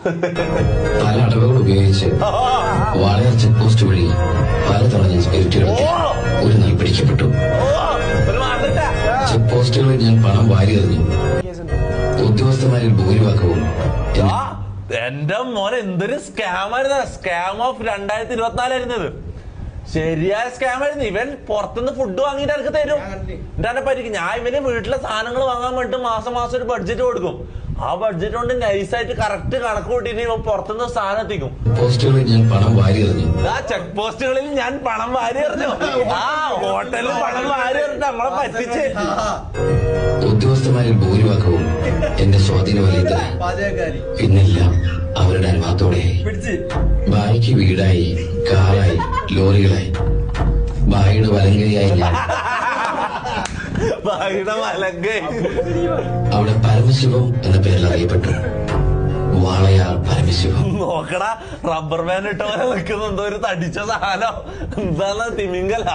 പല അടവുകൾ ഉപയോഗിച്ച് വാളയാർ ചെക്ക് പോസ്റ്റ് വഴി പലതവണ ഞാൻ സ്പിരിറ്റ് കിടത്തി ഒരു നാൾ പിടിക്കപ്പെട്ടു. ചെക്ക് പോസ്റ്റുകളിൽ ഞാൻ പണം വാരി എറിഞ്ഞു. ഉദ്യോഗസ്ഥന്മാരിൽ ഭൂരിഭാഗവും എന്റെ മോനെ എന്തൊരു സ്കാമായിരുന്നു. സ്കാം ഓഫ് 2024 ശരിയായ സ്കാം ആയിരുന്നു. ഇവൻ പുറത്തുനിന്ന് ഫുഡ് വാങ്ങിയിട്ട് എനിക്ക് തരും. എന്റെ പരിക്കും ഞാൻ ഇവന് വീട്ടിലെ സാധനങ്ങൾ വാങ്ങാൻ വേണ്ടിട്ട് മാസം ഒരു ബഡ്ജറ്റ് കൊടുക്കും. ആ ബഡ്ജറ്റ് കൊണ്ട് നൈസായിട്ട് കറക്റ്റ് കണക്ക് കൂട്ടിട്ട് ഇവൻ പുറത്തുനിന്ന് സാധനം എത്തിക്കും. പോസ്റ്റുകളിൽ ഞാൻ പണം വാരി എറിഞ്ഞു. ആ ചെക്ക് പോസ്റ്റുകളിൽ ഞാൻ പണം വാരി എറിഞ്ഞു. ആ ഹോട്ടലിൽ പണം വാരി എറിഞ്ഞു നമ്മളെ പറ്റിച്ച്. ഉദ്യോഗസ്ഥന്മാരിൽ ഭൂരിഭാഗവും എന്റെ സ്വാധീന വലയത്തിലായി. പിന്നെല്ലാം അവരുടെ അനുഭവത്തോടെയായി. ബായിക്ക് വീടായി, കാറായി, ലോറികളായി. ബായിയുടെ വലങ്കയായി ഞാൻ. അവിടെ പരമശിവം എന്ന പേരിൽ അറിയപ്പെട്ടു. വാളയാർ പരമശിവം. നോക്കടാ, റബ്ബർ ബാൻഡ് ഇട്ട പോലെ നിൽക്കുന്നുണ്ടോ ഒരു തടിച്ച സാധനം. എന്താണ് തിമിംഗല.